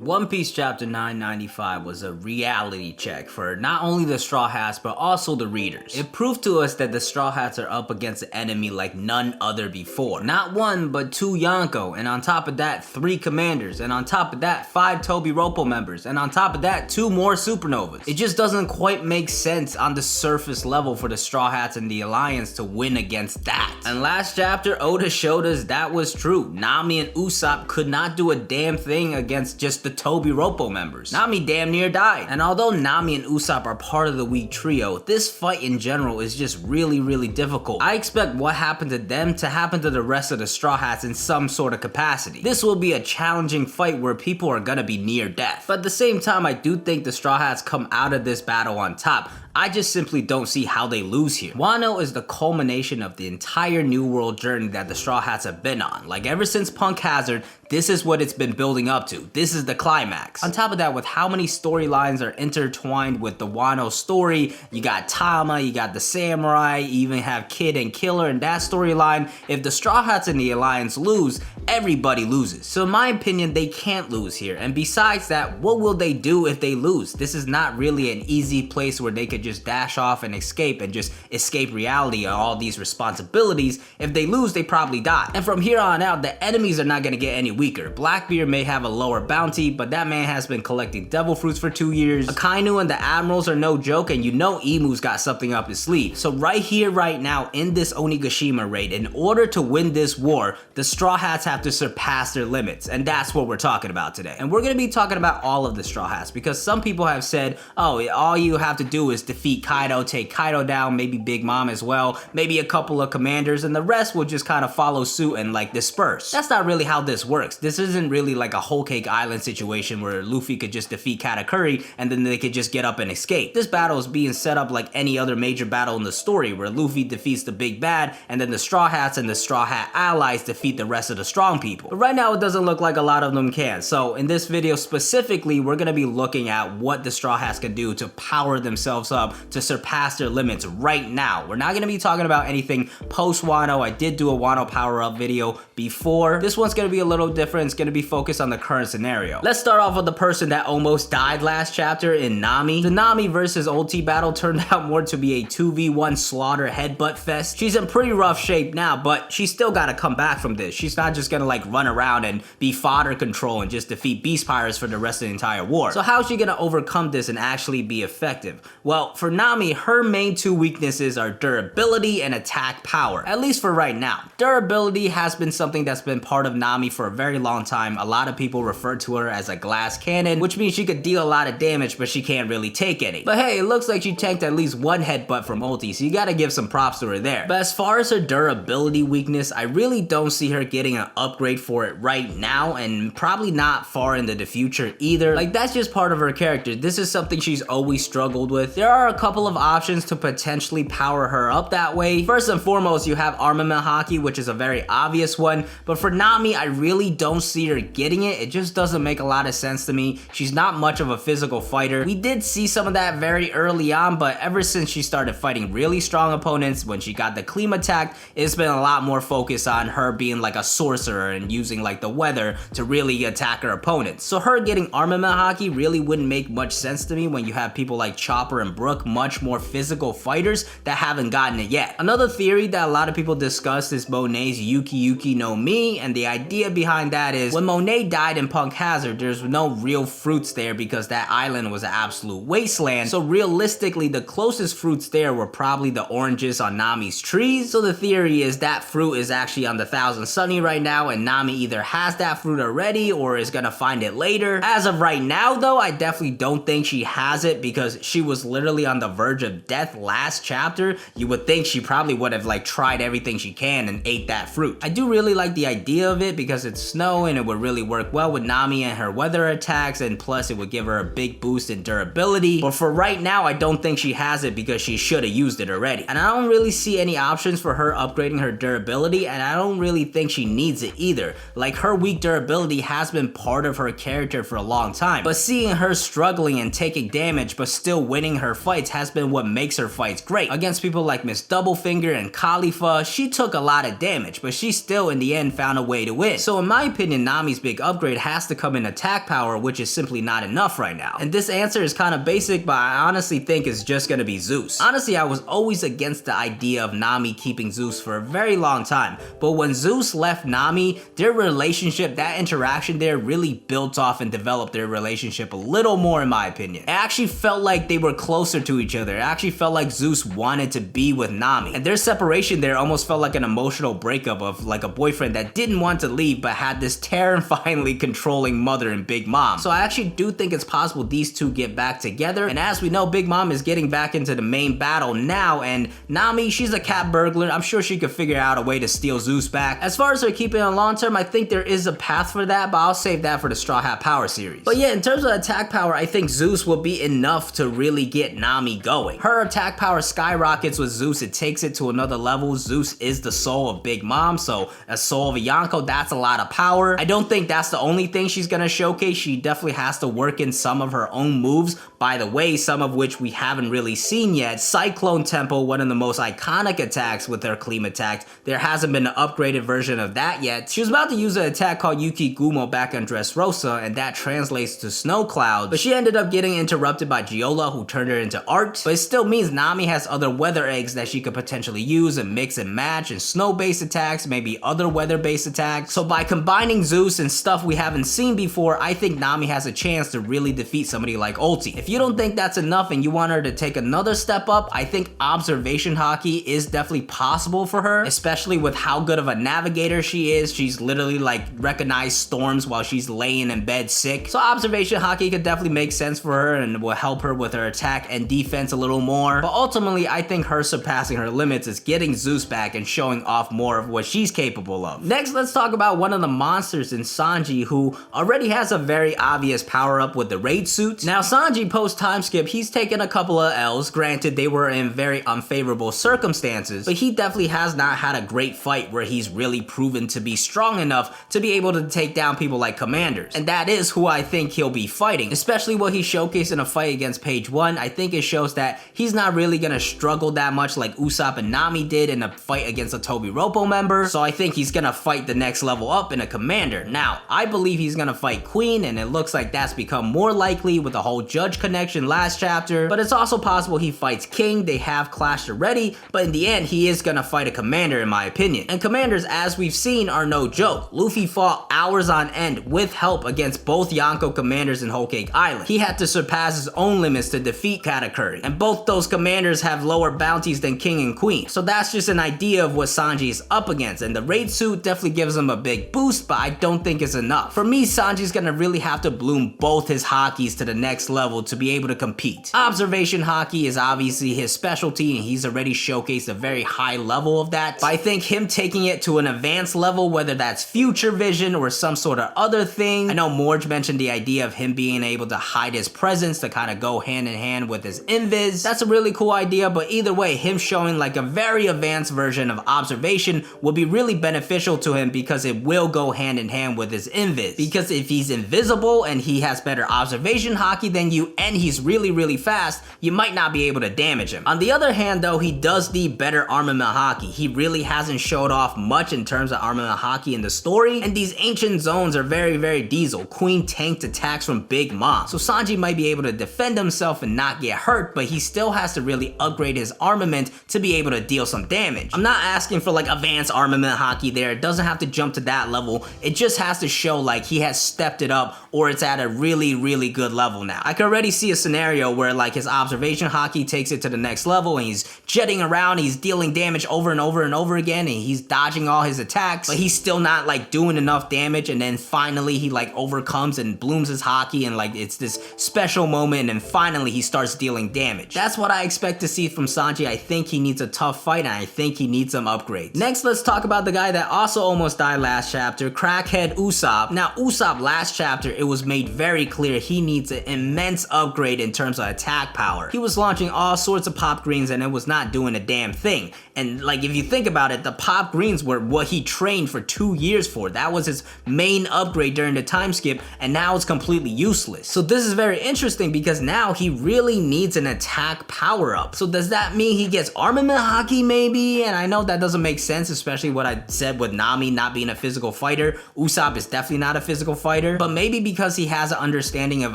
One Piece chapter 995 was a reality check for not only the Straw Hats but also the readers. It proved to us that the Straw Hats are up against an enemy like none other before. Not one but two Yonko, and on top of that 3 commanders, and on top of that 5 Toby Roppo members, and on top of that 2 more supernovas. It just doesn't quite make sense on the surface level for the Straw Hats and the Alliance to win against that. And last chapter Oda showed us that was true. Nami and Usopp could not do a damn thing against just the Toby Roppo members. Nami damn near died. And although Nami and Usopp are part of the weak trio, this fight in general is just really difficult. I expect what happened to them to happen to the rest of the Straw Hats in some sort of capacity. This will be a challenging fight where people are gonna be near death. But at the same time, I do think the Straw Hats come out of this battle on top. I just simply don't see how they lose here. WANO is the culmination of the entire New World journey that the Straw Hats have been on. Like ever since Punk Hazard, this is what it's been building up to. This is the climax. On top of that, with how many storylines are intertwined with the WANO story, you got Tama, you got the Samurai, you even have Kid and Killer in that storyline. If the Straw Hats and the Alliance lose, everybody loses. So in my opinion, they can't lose here. And besides that, what will they do if they lose? This is not really an easy place where they could just dash off and just escape reality and all these responsibilities. If they lose, they probably die. And from here on out, the enemies are not going to get any weaker. Blackbeard may have a lower bounty, but that man has been collecting devil fruits for 2 years. Akainu and the Admirals are no joke, and you know Imu's got something up his sleeve. So right here, right now, in this Onigashima raid, in order to win this war, the Straw Hats have to surpass their limits, and that's what we're talking about today. And we're going to be talking about all of the Straw Hats, because some people have said, oh, all you have to do is defeat Kaido, take Kaido down, maybe Big Mom as well, maybe a couple of commanders, and the rest will just kind of follow suit and like disperse. That's not really how this works. This isn't really like a Whole Cake Island situation where Luffy could just defeat Katakuri and then they could just get up and escape. This battle is being set up like any other major battle in the story, where Luffy defeats the big bad and then the Straw Hats and the Straw Hat allies defeat the rest of the strong people. But right now it doesn't look like a lot of them can. So in this video specifically, we're going to be looking at what the Straw Hats can do to power themselves up to surpass their limits right now. We're not going to be talking about anything post Wano. I did do a Wano power up video before. This one's going to be a little different. It's going to be focused on the current scenario. Let's start off with the person that almost died last chapter in Nami. The Nami versus Old T battle turned out more to be a 2v1 slaughter headbutt fest. She's in pretty rough shape now, but she's still got to come back from this. She's not just going to like run around and be fodder control and just defeat beast pirates for the rest of the entire war. So how's she going to overcome this and actually be effective? Well, for Nami, her main 2 weaknesses are durability and attack power, at least for right now. Durability has been something that's been part of Nami for a very long time. A lot of people refer to her as a glass cannon, which means she could deal a lot of damage, but she can't really take any. But hey, it looks like she tanked at least 1 headbutt from ulti, so you gotta give some props to her there. But as far as her durability weakness, I really don't see her getting an upgrade for it right now, and probably not far into the future either. Like, that's just part of her character. This is something she's always struggled with. There are a couple of options to potentially power her up that way. First and foremost, you have armament Haki, which is a very obvious one, but for Nami, I really don't see her getting it. It just doesn't make a lot of sense to me. She's not much of a physical fighter. We did see some of that very early on, but ever since she started fighting really strong opponents, when she got the Cleam attack, it's been a lot more focus on her being like a sorcerer and using like the weather to really attack her opponents. So her getting armament Haki really wouldn't make much sense to me when you have people like Chopper and Brook, much more physical fighters that haven't gotten it yet. Another theory that a lot of people discuss is Monet's Yuki Yuki no Mi, and the idea behind that is when Monet died in Punk Hazard, there's no real fruits there because that island was an absolute wasteland. So realistically, the closest fruits there were probably the oranges on Nami's trees. So the theory is that fruit is actually on the Thousand Sunny right now, and Nami either has that fruit already or is gonna find it later. As of right now though, I definitely don't think she has it because she was literally on the verge of death last chapter. You would think she probably would have like tried everything she can and ate that fruit. I do really like the idea of it because it's snow and it would really work well with Nami and her weather attacks, and plus it would give her a big boost in durability. But for right now, I don't think she has it because she should have used it already. And I don't really see any options for her upgrading her durability, and I don't really think she needs it either. Like, her weak durability has been part of her character for a long time, but seeing her struggling and taking damage but still winning her fight fights has been what makes her fights great. Against people like Miss Doublefinger and Khalifa, she took a lot of damage, but she still in the end found a way to win. So in my opinion, Nami's big upgrade has to come in attack power, which is simply not enough right now. And this answer is kind of basic, but I honestly think it's just gonna be Zeus. Honestly, I was always against the idea of Nami keeping Zeus for a very long time, but when Zeus left Nami, their relationship, that interaction there really built off and developed their relationship a little more in my opinion. It actually felt like they were closer to each other. It actually felt like Zeus wanted to be with Nami. And their separation there almost felt like an emotional breakup of like a boyfriend that didn't want to leave but had this terrifyingly controlling mother and Big Mom. So I actually do think it's possible these two get back together. And as we know, Big Mom is getting back into the main battle now, and Nami, she's a cat burglar. I'm sure she could figure out a way to steal Zeus back. As far as her keeping it long term, I think there is a path for that, but I'll save that for the Straw Hat Power series. But yeah, in terms of attack power, I think Zeus will be enough to really get Nami going. Her attack power skyrockets with Zeus. It takes it to another level. Zeus is the soul of Big Mom, so a soul of a Yonko, that's a lot of power. I don't think that's the only thing she's gonna showcase. She definitely has to work in some of her own moves, by the way, some of which we haven't really seen yet. Cyclone Tempo, one of the most iconic attacks with her Clean attack. There hasn't been an upgraded version of that yet. She was about to use an attack called Yuki Gumo back on Dressrosa, and that translates to Snow Clouds, but she ended up getting interrupted by Giola, who turned her into Art. But it still means Nami has other weather eggs that she could potentially use and mix and match, and snow-based attacks, maybe other weather-based attacks. So by combining Zeus and stuff we haven't seen before, I think Nami has a chance to really defeat somebody like Ulti. If you don't think that's enough and you want her to take another step up, I think Observation Haki is definitely possible for her, especially with how good of a navigator she is. She's literally like recognized storms while she's laying in bed sick. So Observation Haki could definitely make sense for her and will help her with her attack and defense a little more. But ultimately, I think her surpassing her limits is getting Zeus back and showing off more of what she's capable of. Next, let's talk about one of the monsters in Sanji, who already has a very obvious power up with the raid suits. Now Sanji post time skip, he's taken a couple of L's. Granted, they were in very unfavorable circumstances, but he definitely has not had a great fight where he's really proven to be strong enough to be able to take down people like commanders. And that is who I think he'll be fighting, especially what he showcased in a fight against Page 1. I think it shows that he's not really gonna struggle that much like Usopp and Nami did in a fight against a Toby Roppo member. So I think he's gonna fight the next level up in a commander. Now, I believe he's gonna fight Queen, and it looks like that's become more likely with the whole Judge connection last chapter, but it's also possible he fights King. They have clashed already, but in the end, he is gonna fight a commander in my opinion. And commanders, as we've seen, are no joke. Luffy fought hours on end with help against both Yonko commanders in Whole Cake Island. He had to surpass his own limits to defeat Katakuri, and both those commanders have lower bounties than King and Queen. So that's just an idea of what Sanji is up against, and the raid suit definitely gives him a big boost, but I don't think it's enough. For me, Sanji's gonna really have to bloom both his Hakis to the next level to be able to compete. Observation Haki is obviously his specialty, and he's already showcased a very high level of that, but I think him taking it to an advanced level, whether that's future vision or some sort of other thing. I know Morge mentioned the idea of him being able to hide his presence to kind of go hand in hand with his invis. That's a really cool idea, but either way, him showing like a very advanced version of observation will be really beneficial to him because it will go hand in hand with his invis. Because if he's invisible and he has better observation Haki than you and he's really fast, you might not be able to damage him. On the other hand though, he does need better armament Haki. He really hasn't showed off much in terms of armament Haki in the story, and these ancient zones are very diesel. Queen tanked attacks from Big Mom, so Sanji might be able to defend himself and not get hurt, but he still has to really upgrade his armament to be able to deal some damage. I'm not asking for like advanced armament Haki there. It doesn't have to jump to that level. It just has to show like he has stepped it up, or it's at a really good level now. I can already see a scenario where like his observation Haki takes it to the next level and he's jetting around, he's dealing damage over and over again, and he's dodging all his attacks, but he's still not like doing enough damage, and then finally he like overcomes and blooms his Haki, and like it's this special moment, and then finally he starts dealing damage. That's what I expect to see from Sanji. I think he needs a tough fight, and I think he needs some upgrades. Next, let's talk about the guy that also almost died last chapter, Crackhead Usopp. Now Usopp last chapter, it was made very clear he needs an immense upgrade in terms of attack power. He was launching all sorts of pop greens and it was not doing a damn thing. And like if you think about it, the pop greens were what he trained for 2 years for. That was his main upgrade during the time skip, and now it's completely useless. So this is very interesting because now he really needs an attack power-up. So does that mean he gets armament haki maybe? And I know that doesn't make sense, especially what I said with Nami not being a physical fighter. Usopp is definitely not a physical fighter, but maybe because he has an understanding of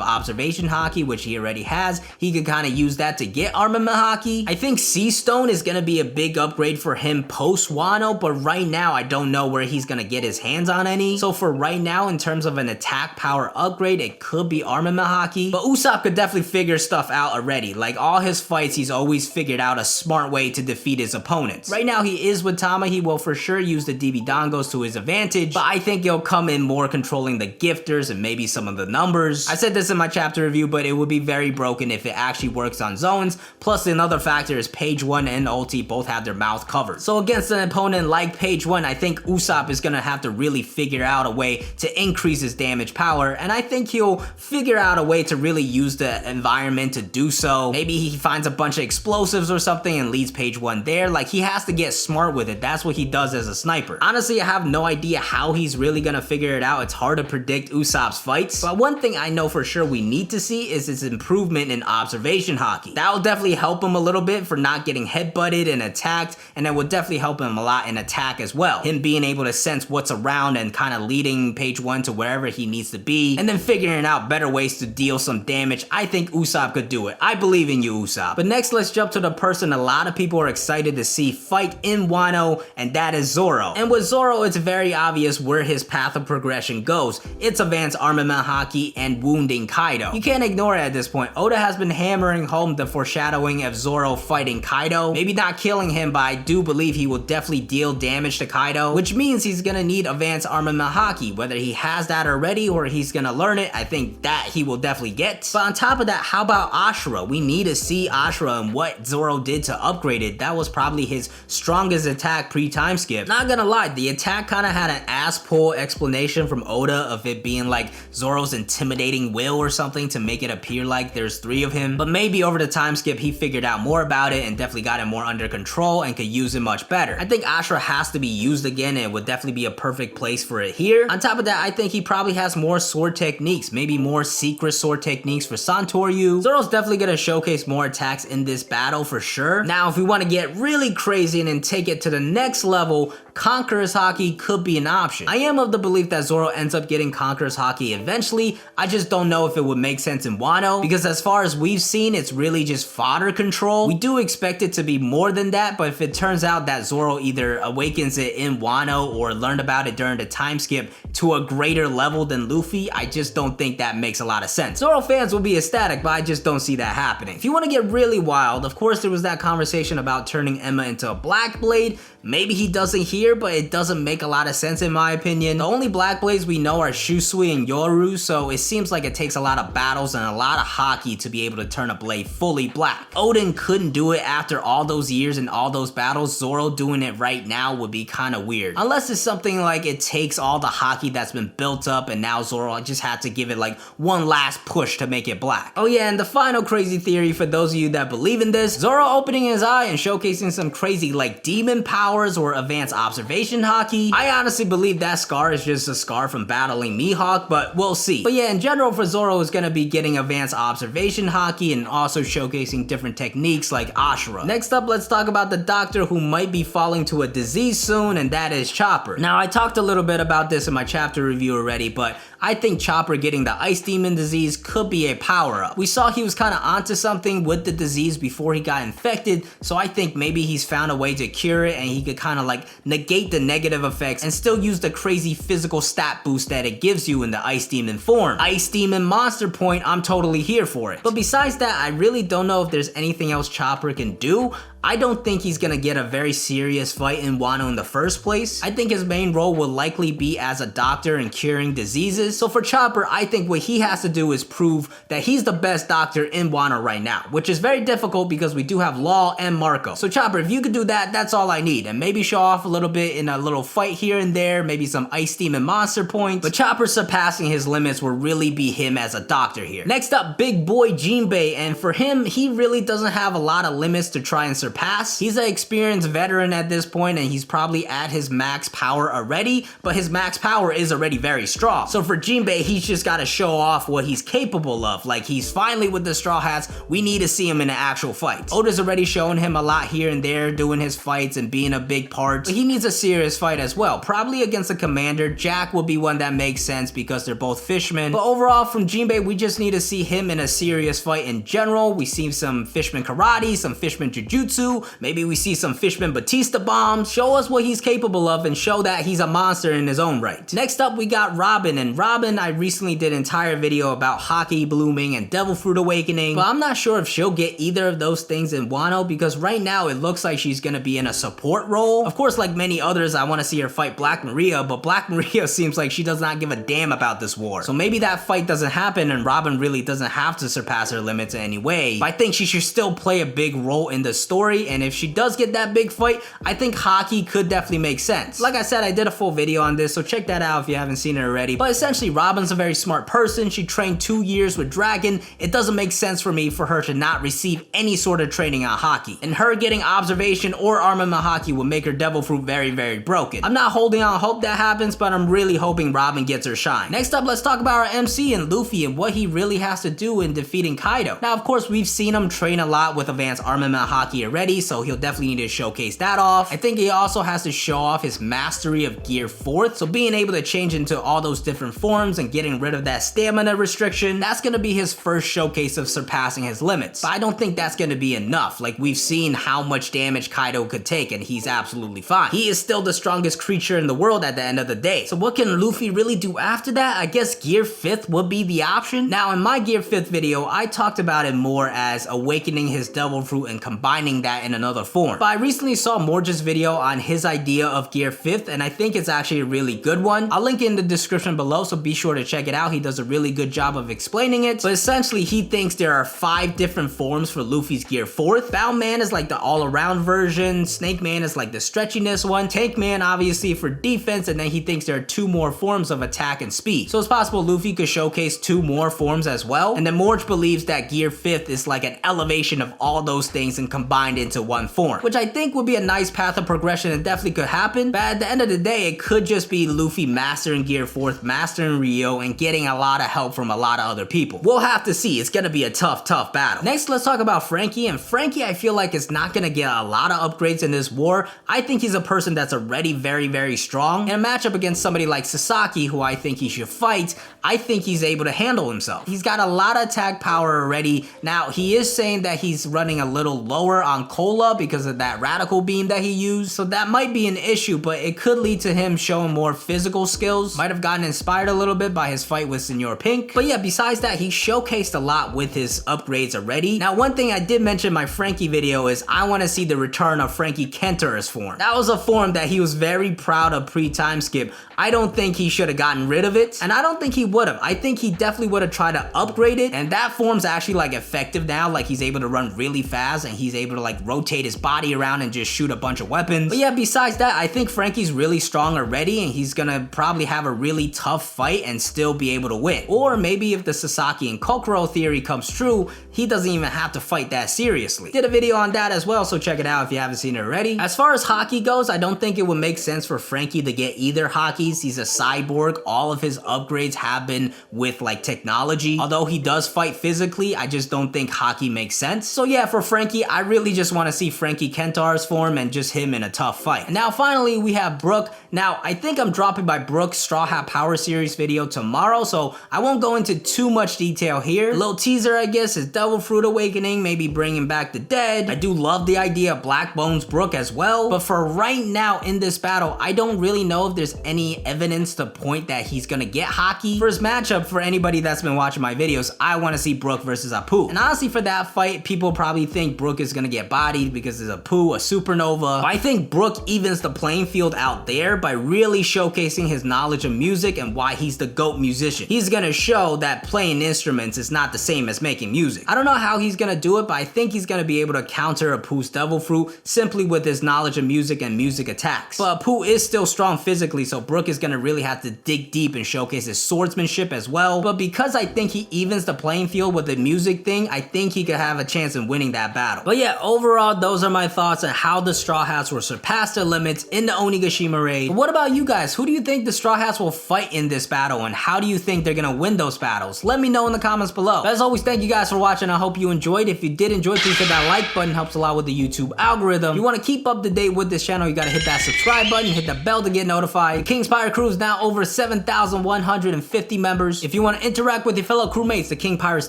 observation haki, which he already has, he could kind of use that to get armament haki. I think Sea Stone is going to be a big upgrade for him post Wano, but right now I don't know where he's going to get his hands on any. So for right now, in terms of an attack power upgrade, it could be armament haki, but Usopp could definitely figure stuff out already. Like all his fights, he's always figured out a smart way to defeat his opponents. Right now he is with Tama, he will for sure use the DB Dongos to his advantage, but I think he'll come in more controlling the gifters and maybe some of the numbers. I said this in my chapter review, but it would be very broken if it actually works on zones. Plus another factor is Page 1 and Ulti both have their mouth covered. So against an opponent like Page 1, I think Usopp is gonna have to really figure out a way to increase his damage power, and I think he'll figure out a way to really use the environment to do so. Maybe he finds a bunch of explosives or something and leads Page 1 there. Like he has to get smart with it. That's what he does as a sniper. Honestly, I have no idea how he's really gonna figure it out. It's hard to predict Usopp's fights, but one thing I know for sure we need to see is his improvement in observation haki. That will definitely help him a little bit for not getting headbutted and attacked, and that would definitely help him a lot in attack as well. Him being able to sense what's around and kind of leading Page 1 to wherever he needs to be, and then figuring out better ways to deal some damage. I think Usopp could do it. I believe in you, Usopp. But next, let's jump to the person a lot of people are excited to see fight in Wano, and that is Zoro. And with Zoro, it's very obvious where his path of progression goes. It's advanced armament haki and wounding Kaido. You can't ignore it at this point. Oda has been hammering home the foreshadowing of Zoro fighting Kaido. Maybe not killing him, but I do believe he will definitely deal damage to Kaido, which means he's gonna need advanced armament haki. Whether he has that already or he's gonna learn it, I think that he will definitely get. But on top of that, how about Ashura? We need to see Ashura and what Zoro did to upgrade it. That was probably his strongest attack pre-time skip. Not gonna lie, the attack kind of had an ass-pull explanation from Oda of it being like Zoro's intimidating will or something to make it appear like there's 3 of him. But maybe over the time skip, he figured out more about it and definitely got it more under control and could use it much better. I think Ashura has to be used again, and it would definitely be a perfect place for it here. On top of that, I think he probably has more sword techniques, maybe more secret sword techniques for Santoryu. Zoro's definitely gonna showcase more attacks in this battle for sure. Now, if we want to get really crazy and then take it to the next level, Conqueror's Haki could be an option. I am of the belief that Zoro ends up getting Conqueror's Haki eventually. I just don't know if it would make sense in Wano, because as far as we've seen, it's really just fodder control. We do expect it to be more than that, but if it turns out that Zoro either awakens it in Wano or learned about it during the time skip to a greater level than Luffy, I just don't think that makes a lot of sense. Zoro fans will be ecstatic, but I just don't see that happening. If you want to get really wild, of course there was that conversation about turning Emma into a Black Blade. Maybe he doesn't here, but it doesn't make a lot of sense in my opinion. The only Black Blades we know are Shusui and Yoru, so it seems like it takes a lot of battles and a lot of Haki to be able to turn a blade fully black. Oden couldn't do it after all those years and all those battles. Zoro doing it right now would be kind of weird. Unless it's something like it takes all the Haki that's been built up and now Zoro just had to give it like one last push to make it black. Oh yeah, and the final crazy theory for those of you that believe in this, Zoro opening his eye and showcasing some crazy like demon powers or advanced observation haki. I honestly believe that scar is just a scar from battling Mihawk, but we'll see. But yeah, in general for Zoro is gonna be getting advanced observation haki and also showcasing different techniques like Ashura. Next up, let's talk about the doctor who might be falling to a disease soon, and that is Chopper. Now, I talked a little bit about this in my chapter review already, but I think Chopper getting the Ice Demon disease could be a power-up. We saw he was kind of onto something with the disease before he got infected, so I think maybe he's found a way to cure it and he could kind of like negate the negative effects and still use the crazy physical stat boost that it gives you in the Ice Demon form. Ice Demon Monster Point, I'm totally here for it. But besides that, I really don't know if there's anything else Chopper can do. I don't think he's gonna get a very serious fight in Wano in the first place. I think his main role will likely be as a doctor and curing diseases. So for Chopper, I think what he has to do is prove that he's the best doctor in Wano right now, which is very difficult because we do have Law and Marco. So Chopper, if you could do that, that's all I need. And maybe show off a little bit in a little fight here and there, maybe some Ice Demon Monster points. But Chopper surpassing his limits will really be him as a doctor here. Next up, big boy Jinbe, and for him, he really doesn't have a lot of limits to try and surpass Surpass. He's an experienced veteran at this point, and he's probably at his max power already, but his max power is already very strong. So for Jinbe, he's just got to show off what he's capable of. Like, he's finally with the Straw Hats. We need to see him in an actual fight. Oda's already shown him a lot here and there, doing his fights and being a big part, but he needs a serious fight as well. Probably against a commander. Jack will be one that makes sense because they're both fishmen. But overall, from Jinbe, we just need to see him in a serious fight in general. We see some fishman karate, some fishman jujutsu, maybe we see some fishman Batista bombs. Show us what he's capable of and show that he's a monster in his own right. Next up, we got Robin, and Robin, I recently did an entire video about Haki blooming and Devil Fruit awakening, but I'm not sure if she'll get either of those things in WANO because right now it looks like she's gonna be in a support role. Of course, like many others, I want to see her fight Black Maria, but Black Maria seems like she does not give a damn about this war. So maybe that fight doesn't happen and Robin really doesn't have to surpass her limits in any way. But I think she should still play a big role in the story, and if she does get that big fight, I think Haki could definitely make sense. Like I said, I did a full video on this, so check that out if you haven't seen it already. But essentially, Robin's a very smart person. She trained 2 years with Dragon. It doesn't make sense for me for her to not receive any sort of training on Haki. And her getting observation or armament Haki will make her Devil Fruit very, very broken. I'm not holding on hope that happens, but I'm really hoping Robin gets her shine. Next up, let's talk about our MC and Luffy and what he really has to do in defeating Kaido. Now, of course, we've seen him train a lot with advanced armament Haki already, so he'll definitely need to showcase that off. I think he also has to show off his mastery of Gear 4th, so being able to change into all those different forms and getting rid of that stamina restriction, that's gonna be his first showcase of surpassing his limits. But I don't think that's gonna be enough. Like, we've seen how much damage Kaido could take, and he's absolutely fine. He is still the strongest creature in the world at the end of the day. So what can Luffy really do after that? I guess Gear 5th would be the option. Now, in my Gear 5th video, I talked about it more as awakening his Devil Fruit and combining that in another form. But I recently saw Morge's video on his idea of Gear 5th, and I think it's actually a really good one. I'll link it in the description below, so be sure to check it out. He does a really good job of explaining it. But essentially, he thinks there are 5 different forms for Luffy's Gear 4th. Bound Man is like the all-around version. Snake Man is like the stretchiness one. Tank Man, obviously, for defense, and then he thinks there are 2 more forms of attack and speed. So it's possible Luffy could showcase 2 more forms as well. And then Morge believes that Gear 5th is like an elevation of all those things and combined into one form, which I think would be a nice path of progression and definitely could happen. But at the end of the day, it could just be Luffy mastering Gear 4th, mastering Rio, and getting a lot of help from a lot of other people. We'll have to see. It's gonna be a tough battle. Next, let's talk about Franky. And Franky, I feel like, is not gonna get a lot of upgrades in this war. I think he's a person that's already very, very strong. In a matchup against somebody like Sasaki, who I think he should fight, I think he's able to handle himself. He's got a lot of attack power already. Now, he is saying that he's running a little lower on Cola because of that radical beam that he used, so that might be an issue, but it could lead to him showing more physical skills. Might have gotten inspired a little bit by his fight with Senor Pink. But yeah, besides that, he showcased a lot with his upgrades already. Now, one thing I did mention in my Franky video is I want to see the return of Franky Kentara's form. That was a form that he was very proud of pre-time skip. I don't think he should have gotten rid of it, and I don't think he would have. I think he definitely would have tried to upgrade it, and that form's actually like effective now. Like, he's able to run really fast, and he's able to like rotate his body around and just shoot a bunch of weapons. But yeah, besides that, I think Franky's really strong already, and he's gonna probably have a really tough fight and still be able to win. Or maybe if the Sasaki and Kokoro theory comes true, he doesn't even have to fight that seriously. Did a video on that as well, so check it out if you haven't seen it already. As far as Haki goes, I don't think it would make sense for Franky to get either Hakis. He's a cyborg. All of his upgrades have been with like technology. Although he does fight physically, I just don't think Haki makes sense. So yeah, for Franky, I really just want to see Franky Kentara's form and just him in a tough fight. And now finally, we have Brook. Now, I think I'm dropping my Brook Straw Hat Power Series video tomorrow, so I won't go into too much detail here. A little teaser, I guess, is Devil Fruit awakening, maybe bringing back the dead. I do love the idea of Black Bones Brook as well, but for right now in this battle, I don't really know if there's any evidence to point that he's gonna get Haki. For his matchup, for anybody that's been watching my videos, I want to see Brook versus Apu. And honestly, for that fight, people probably think Brook is gonna get bodied because there's Apu, a supernova. But I think Brook evens the playing field out there by really showcasing his knowledge of music and why he's the GOAT musician. He's gonna show that playing instruments is not the same as making music. I don't know how he's gonna do it, but I think he's gonna be able to counter Apu's Devil Fruit simply with his knowledge of music and music attacks. But Apu is still strong physically, so Brook is gonna really have to dig deep and showcase his swordsmanship as well. But because I think he evens the playing field with the music thing, I think he could have a chance in winning that battle. But yeah, overall, overall, those are my thoughts on how the Straw Hats will surpass their limits in the Onigashima raid. But what about you guys? Who do you think the Straw Hats will fight in this battle, and how do you think they're gonna win those battles? Let me know in the comments below. But as always, thank you guys for watching. I hope you enjoyed. If you did enjoy, please hit that like button. Helps a lot with the YouTube algorithm. If you want to keep up to date with this channel, you gotta hit that subscribe button, hit the bell to get notified. The King's Pirate Crew is now over 7,150 members. If you want to interact with your fellow crewmates, the King Pirates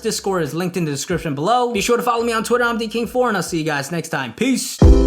Discord is linked in the description below. Be sure to follow me on Twitter. I'm DKing4, and I'll see you guys next time. Peace.